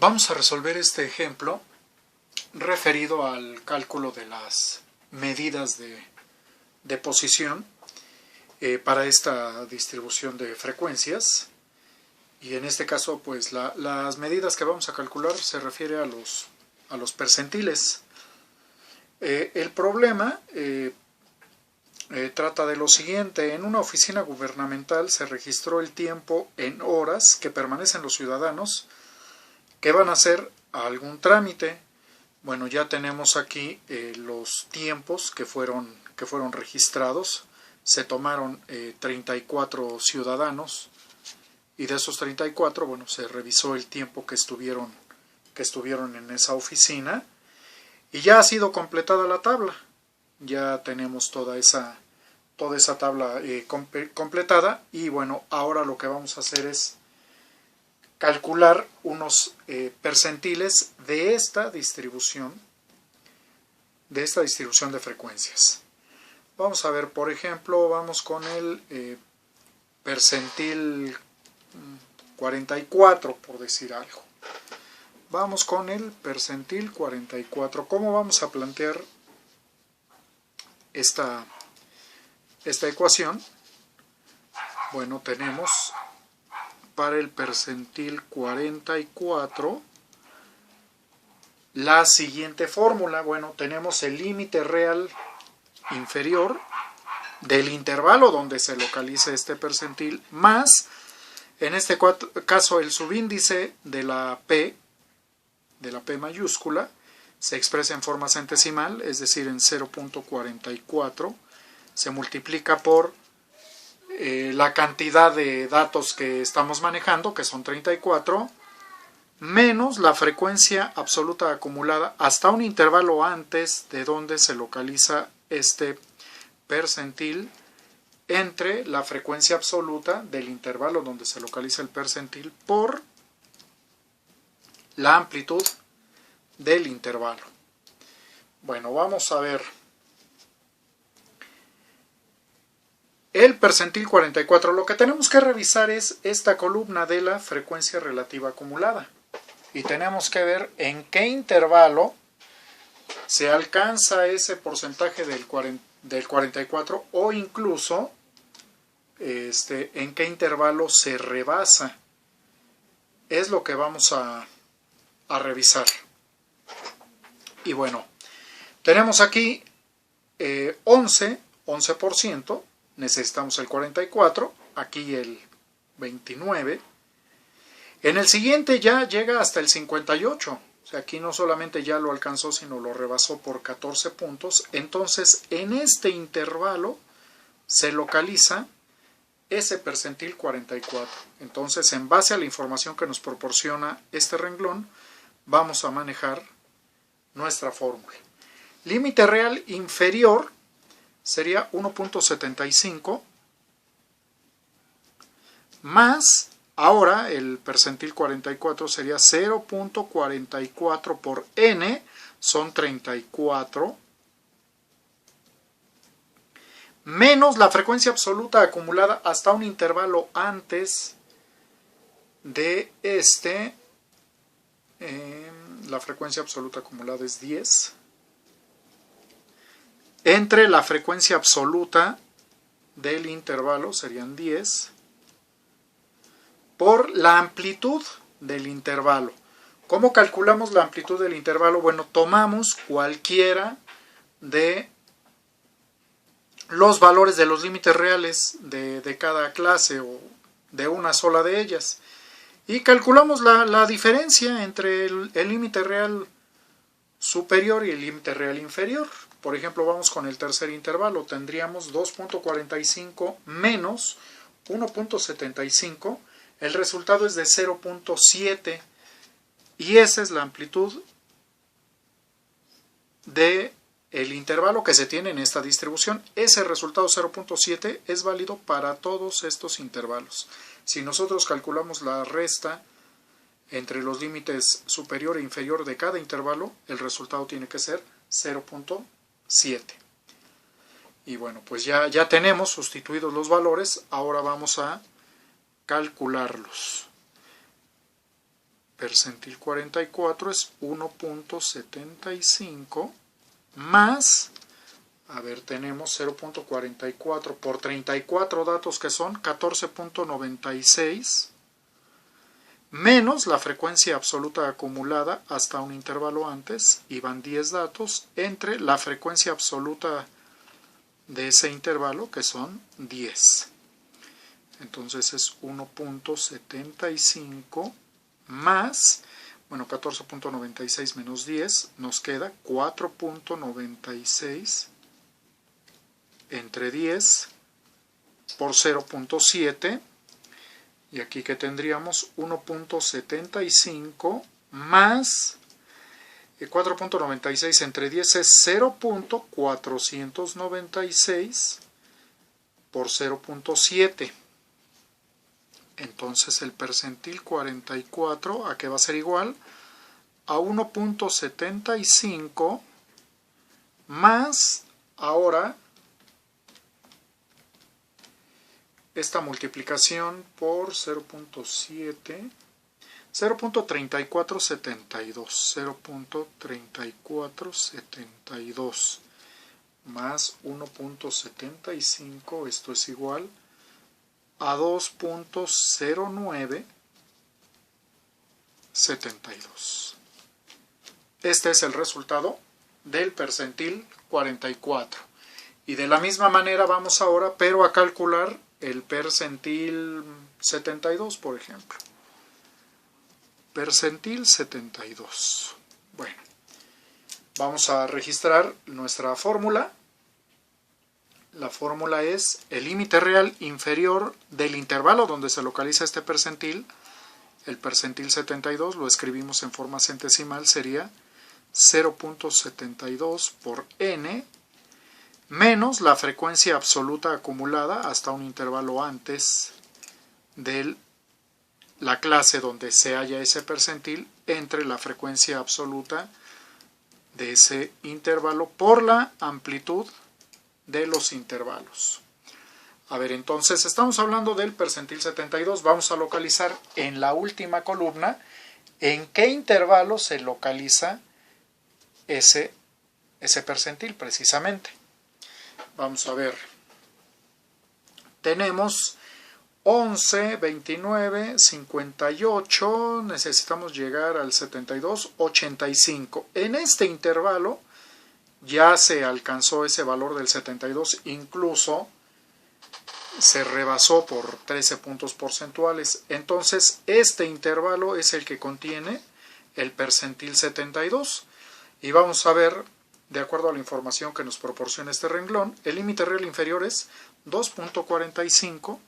Vamos a resolver este ejemplo referido al cálculo de las medidas de posición para esta distribución de frecuencias. Y en este caso, pues las medidas que vamos a calcular se refiere a los percentiles. El problema trata de lo siguiente: en una oficina gubernamental se registró el tiempo en horas que permanecen los ciudadanos que van a hacer algún trámite. Bueno, ya tenemos aquí los tiempos que fueron registrados. Se tomaron 34 ciudadanos y de esos 34, bueno, se revisó el tiempo que estuvieron en esa oficina y ya ha sido completada la tabla. Ya tenemos toda esa tabla completada y bueno, ahora lo que vamos a hacer es calcular unos percentiles de esta distribución de frecuencias. Vamos a ver, por ejemplo, vamos con el percentil 44, por decir algo. Vamos con el percentil 44. ¿Cómo vamos a plantear esta ecuación? Bueno, tenemos para el percentil 44 la siguiente fórmula. Bueno, tenemos el límite real inferior del intervalo donde se localiza este percentil más, en este caso, el subíndice de la P mayúscula se expresa en forma centesimal, es decir, en 0.44, se multiplica por la cantidad de datos que estamos manejando, que son 34, menos la frecuencia absoluta acumulada hasta un intervalo antes de donde se localiza este percentil, entre la frecuencia absoluta del intervalo donde se localiza el percentil por la amplitud del intervalo. Bueno, vamos a ver. El percentil 44, lo que tenemos que revisar es esta columna de la frecuencia relativa acumulada. Y tenemos que ver en qué intervalo se alcanza ese porcentaje del 44 o incluso en qué intervalo se rebasa. Es lo que vamos a revisar. Y bueno, tenemos aquí 11%. Necesitamos el 44, aquí el 29. En el siguiente ya llega hasta el 58. O sea, aquí no solamente ya lo alcanzó, sino lo rebasó por 14 puntos. Entonces, en este intervalo se localiza ese percentil 44. Entonces, en base a la información que nos proporciona este renglón, vamos a manejar nuestra fórmula. Límite real inferior sería 1.75 más, ahora el percentil 44 sería 0.44 por n, son 34, menos la frecuencia absoluta acumulada hasta un intervalo antes de la frecuencia absoluta acumulada es 10, entre la frecuencia absoluta del intervalo serían 10 por la amplitud del intervalo. ¿Cómo calculamos la amplitud del intervalo? Bueno, tomamos cualquiera de los valores de los límites reales de cada clase o de una sola de ellas y calculamos la diferencia entre el límite real superior y el límite real inferior. Por ejemplo, vamos con el tercer intervalo. Tendríamos 2.45 menos 1.75. El resultado es de 0.7 y esa es la amplitud del intervalo que se tiene en esta distribución. Ese resultado 0.7 es válido para todos estos intervalos. Si nosotros calculamos la resta entre los límites superior e inferior de cada intervalo, el resultado tiene que ser 0.7. Y bueno, pues ya tenemos sustituidos los valores. Ahora vamos a calcularlos. percentil 44 es 1.75 más, a ver, tenemos 0.44 por 34 datos que son 14.96 menos la frecuencia absoluta acumulada hasta un intervalo antes, y van 10 datos, entre la frecuencia absoluta de ese intervalo, que son 10. Entonces es 1.75 más, bueno, 14.96 menos 10, nos queda 4.96 entre 10 por 0.7, y aquí que tendríamos 1.75 más 4.96 entre 10 es 0.496 por 0.7. Entonces el percentil 44, ¿a qué va a ser igual? A 1.75 más, ahora, esta multiplicación por 0.7, 0.3472, 0.3472 más 1.75, esto es igual a 2.0972. Este es el resultado del percentil 44. Y de la misma manera vamos ahora, pero a calcular el percentil 72, por ejemplo. Percentil 72. Bueno, vamos a registrar nuestra fórmula. La fórmula es el límite real inferior del intervalo donde se localiza este percentil. El percentil 72 lo escribimos en forma centesimal, sería 0.72 por n menos la frecuencia absoluta acumulada hasta un intervalo antes de la clase donde se halla ese percentil, entre la frecuencia absoluta de ese intervalo por la amplitud de los intervalos. A ver, entonces estamos hablando del percentil 72. Vamos a localizar en la última columna en qué intervalo se localiza ese percentil precisamente. Vamos a ver. Tenemos 11, 29, 58, necesitamos llegar al 72, 85. En este intervalo ya se alcanzó ese valor del 72, incluso se rebasó por 13 puntos porcentuales. Entonces, este intervalo es el que contiene el percentil 72. Y vamos a ver, de acuerdo a la información que nos proporciona este renglón, el límite real inferior es 2.45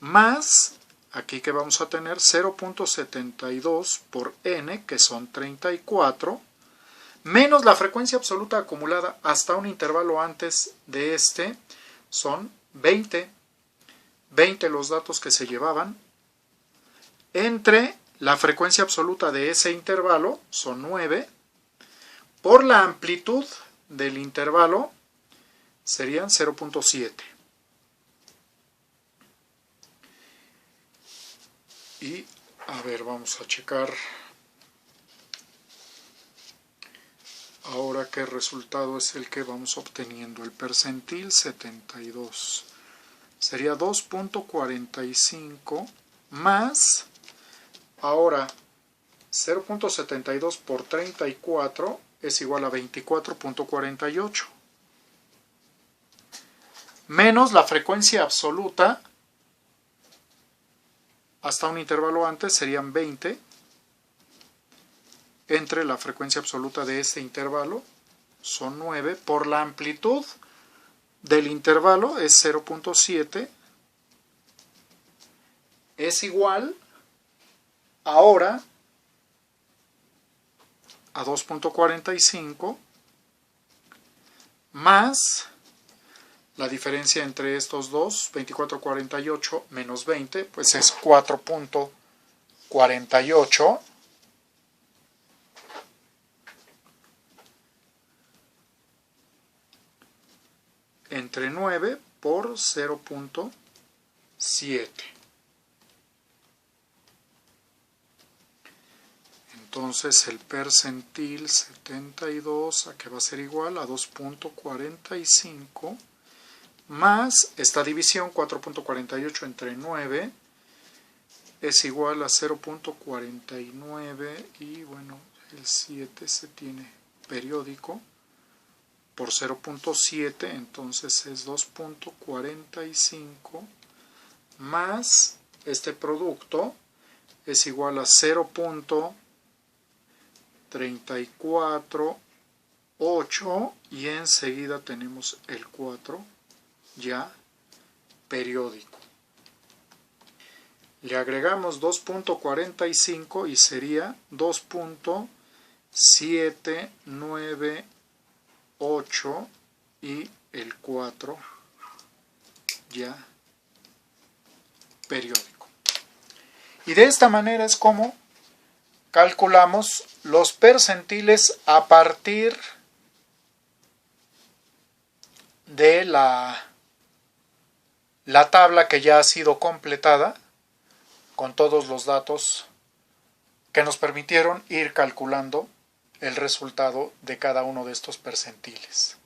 más, aquí que vamos a tener 0.72 por n, que son 34, menos la frecuencia absoluta acumulada hasta un intervalo antes de este, son 20 los datos que se llevaban, entre la frecuencia absoluta de ese intervalo, son 9, por la amplitud del intervalo, serían 0.7. Y, a ver, vamos a checar ahora qué resultado es el que vamos obteniendo. El percentil 72 sería 2.45 más, ahora 0.72 por 34 es igual a 24.48, menos la frecuencia absoluta hasta un intervalo antes, serían 20, entre la frecuencia absoluta de este intervalo, son 9, por la amplitud del intervalo es 0.7, es igual ahora a 2.45 más la diferencia entre estos dos, 24.48 menos 20, pues es 4.48. Entre 9 por 0.7. Entonces el percentil 72, ¿a qué va a ser igual? A 2.45 más esta división 4.48 entre 9 es igual a 0.49 y bueno, el 7 se tiene periódico por 0.7, entonces es 2.45 más este producto es igual a 0.348 y enseguida tenemos el 4 ya periódico. Le agregamos 2.45 y sería 2.798 y el 4 ya periódico. Y de esta manera es como calculamos los percentiles a partir de la tabla que ya ha sido completada con todos los datos que nos permitieron ir calculando el resultado de cada uno de estos percentiles.